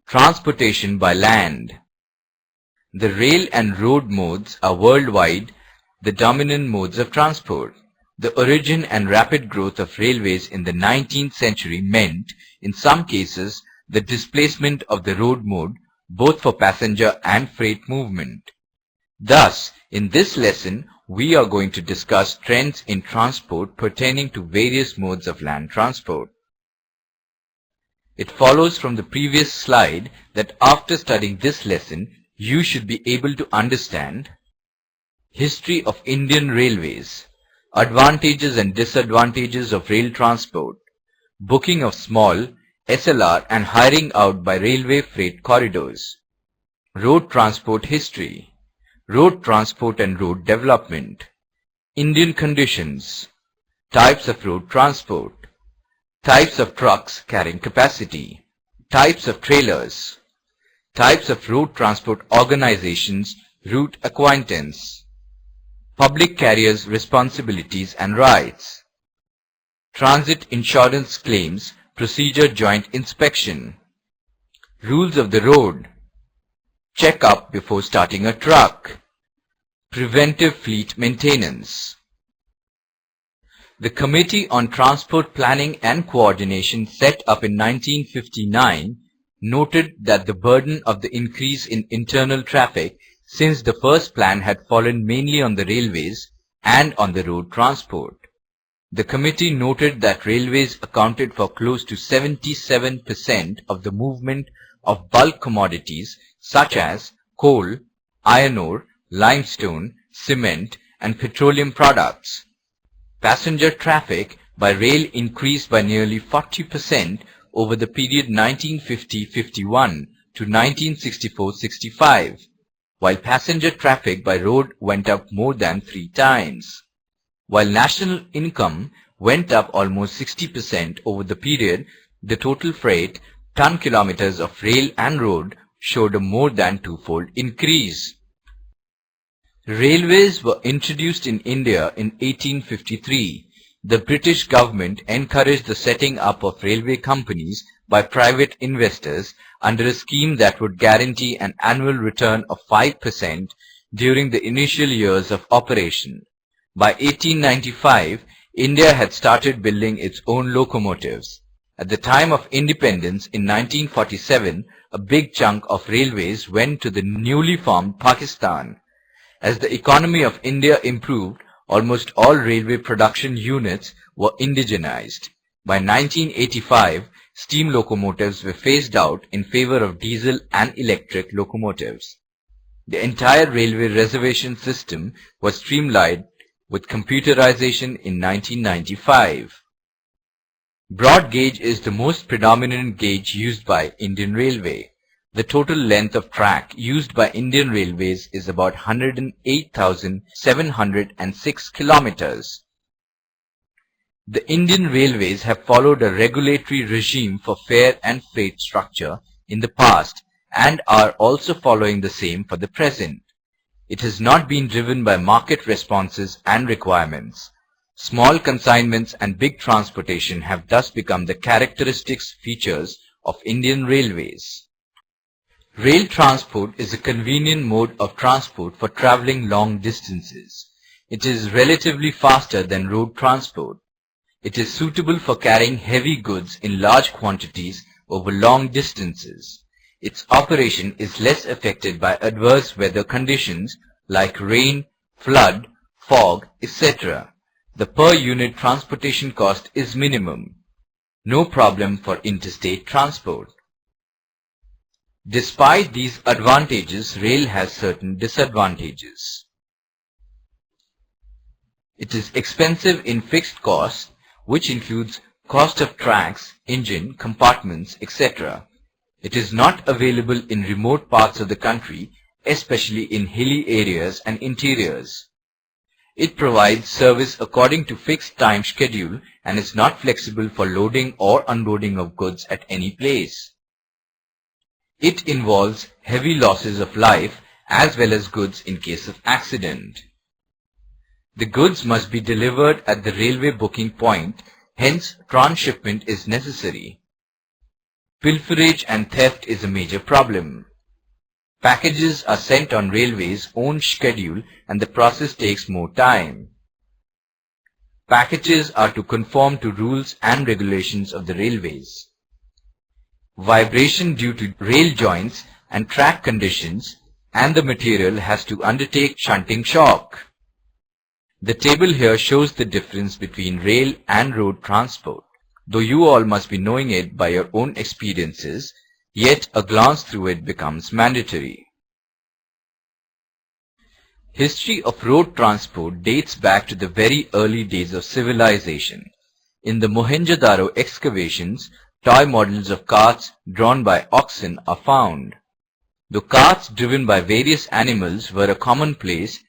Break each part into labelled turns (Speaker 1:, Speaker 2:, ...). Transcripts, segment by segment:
Speaker 1: Transportation by land. The rail and road modes are worldwide the dominant modes of transport. The origin and rapid growth of railways in the 19th century meant, in some cases, the displacement of the road mode both for passenger and freight movement. Thus, in this lesson, we are going to discuss trends in transport pertaining to various modes of land transport. It follows from the previous slide that after studying this lesson, you should be able to understand history of Indian railways, advantages and disadvantages of rail transport, booking of small SLR and hiring out by railway freight corridors, road transport history, road transport and road development, Indian conditions, types of road transport, types of trucks carrying capacity, types of trailers, types of road transport organizations, route acquaintance, public carriers' responsibilities and rights, transit insurance claims, procedure joint inspection, rules of the road, check-up before starting a truck, preventive fleet maintenance. The Committee on Transport Planning and Coordination set up in 1959 noted that the burden of the increase in internal traffic since the first plan had fallen mainly on the railways and on the road transport. The committee noted that railways accounted for close to 77% of the movement of bulk commodities such as coal, iron ore, limestone, cement, and petroleum products. Passenger traffic by rail increased by nearly 40% over the period 1950-51 to 1964-65, while passenger traffic by road went up more than 3 times. While national income went up almost 60% over the period, the total freight ton kilometers of rail and road showed a more than 2-fold increase. Railways were introduced in India in 1853. The British government encouraged the setting up of railway companies by private investors under a scheme that would guarantee an annual return of 5% during the initial years of operation. By 1895, India had started building its own locomotives. At the time of independence in 1947, a big chunk of railways went to the newly formed Pakistan. As the economy of India improved, almost all railway production units were indigenized. By 1985, steam locomotives were phased out in favor of diesel and electric locomotives. The entire railway reservation system was streamlined with computerization in 1995. Broad gauge is the most predominant gauge used by Indian Railway. The total length of track used by Indian Railways is about 108,706 kilometers. The Indian Railways have followed a regulatory regime for fare and freight structure in the past and are also following the same for the present. It has not been driven by market responses and requirements. Small consignments and big transportation have thus become the characteristics features of Indian Railways. Rail transport is a convenient mode of transport for traveling long distances. It is relatively faster than road transport. It is suitable for carrying heavy goods in large quantities over long distances. Its operation is less affected by adverse weather conditions like rain, flood, fog, etc. The per unit transportation cost is minimum. No problem for interstate transport. Despite these advantages, rail has certain disadvantages. It is expensive in fixed costs, which includes cost of tracks, engine, compartments, etc. It is not available in remote parts of the country, especially in hilly areas and interiors. It provides service according to fixed time schedule and is not flexible for loading or unloading of goods at any place. It involves heavy losses of life as well as goods in case of accident. The goods must be delivered at the railway booking point, hence transshipment is necessary. Pilferage and theft is a major problem. Packages are sent on railways' own schedule and the process takes more time. Packages are to conform to rules and regulations of the railways. Vibration due to rail joints and track conditions, and the material has to undertake shunting shock. The table here shows the difference between rail and road transport. Though you all must be knowing it by your own experiences, yet a glance through it becomes mandatory. History of road transport dates back to the very early days of civilization. In the Mohenjo-daro excavations, toy models of carts drawn by oxen are found. Though carts driven by various animals were a commonplace,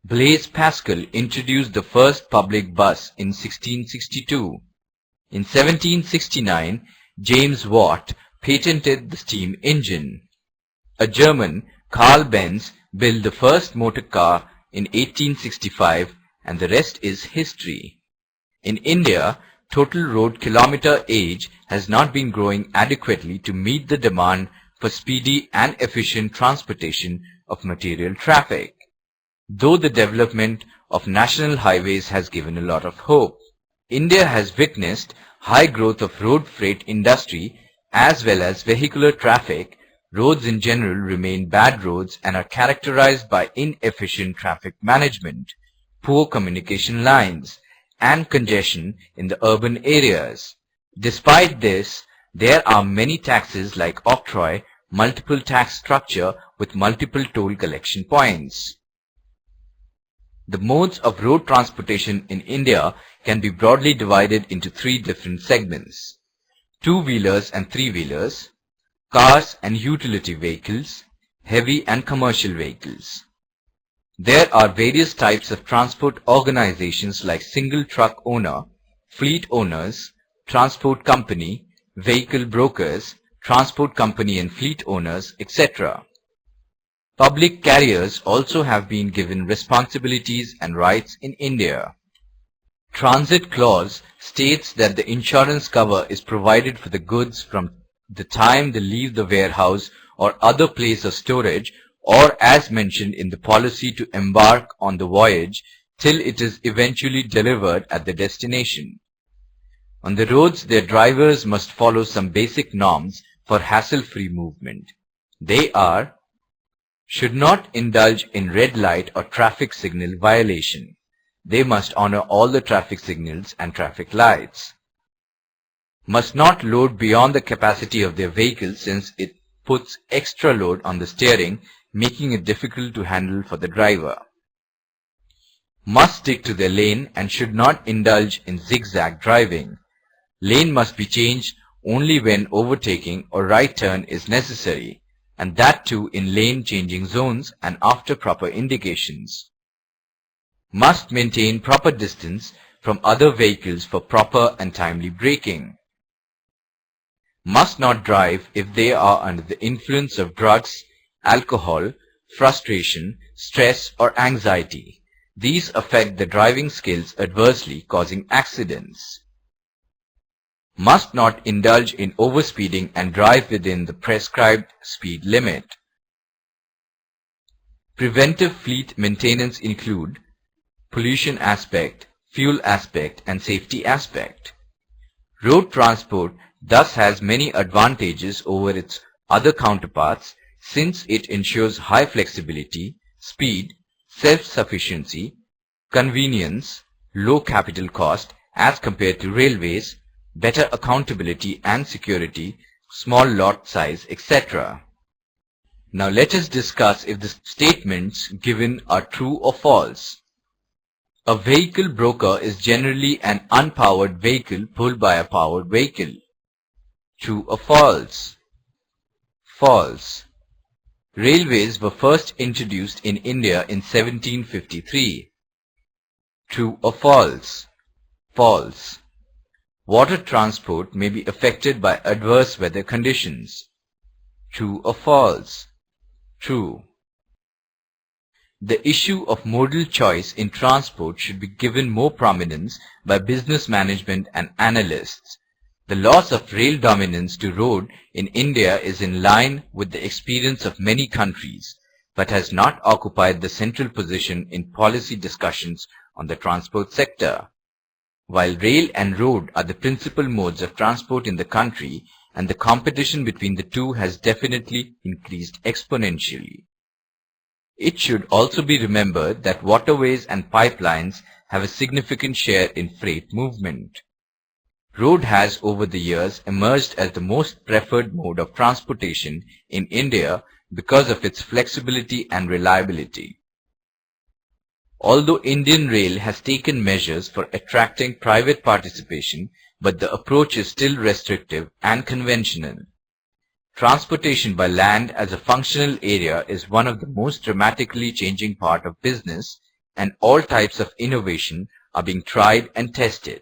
Speaker 1: Blaise Pascal introduced the first public bus in 1662. In 1769, James Watt patented the steam engine. A German, Carl Benz, built the first motor car in 1865, and the rest is history. In India, total road kilometer age has not been growing adequately to meet the demand for speedy and efficient transportation of material traffic, though the development of national highways has given a lot of hope. India has witnessed high growth of road freight industry as well as vehicular traffic. Roads in general remain bad roads and are characterized by inefficient traffic management, poor communication lines, and congestion in the urban areas. Despite this, there are many taxes like octroi, multiple tax structure with multiple toll collection points. The modes of road transportation in India can be broadly divided into three different segments: two-wheelers and three-wheelers, cars and utility vehicles, heavy and commercial vehicles. There are various types of transport organizations like single truck owner, fleet owners, transport company, vehicle brokers, transport company and fleet owners, etc. Public carriers also have been given responsibilities and rights in India. Transit clause states that the insurance cover is provided for the goods from the time they leave the warehouse or other place of storage, or as mentioned in the policy to embark on the voyage till it is eventually delivered at the destination. On the roads, their drivers must follow some basic norms for hassle-free movement. They are: should not indulge in red light or traffic signal violation. They must honor all the traffic signals and traffic lights. Must not load beyond the capacity of their vehicle, since it puts extra load on the steering, making it difficult to handle for the driver. Must stick to their lane and should not indulge in zigzag driving. Lane must be changed only when overtaking or right turn is necessary, and that too in lane changing zones and after proper indications. Must maintain proper distance from other vehicles for proper and timely braking. Must not drive if they are under the influence of drugs, alcohol, frustration, stress or anxiety. These affect the driving skills adversely, causing accidents. Must not indulge in overspeeding and drive within the prescribed speed limit. Preventive fleet maintenance include pollution aspect, fuel aspect, and safety aspect. Road transport thus has many advantages over its other counterparts, since it ensures high flexibility, speed, self-sufficiency, convenience, low capital cost as compared to railways, better accountability and security, small lot size, etc. Now let us discuss if the statements given are true or false. A vehicle broker is generally an unpowered vehicle pulled by a powered vehicle. True or false? False. Railways were first introduced in India in 1753. True or false? False. Water transport may be affected by adverse weather conditions. True or false? True. The issue of modal choice in transport should be given more prominence by business management and analysts. The loss of rail dominance to road in India is in line with the experience of many countries, but has not occupied the central position in policy discussions on the transport sector. While rail and road are the principal modes of transport in the country, and the competition between the two has definitely increased exponentially. It should also be remembered that waterways and pipelines have a significant share in freight movement. Road has over the years emerged as the most preferred mode of transportation in India because of its flexibility and reliability. Although Indian Rail has taken measures for attracting private participation, but the approach is still restrictive and conventional. Transportation by land as a functional area is one of the most dramatically changing part of business, and all types of innovation are being tried and tested.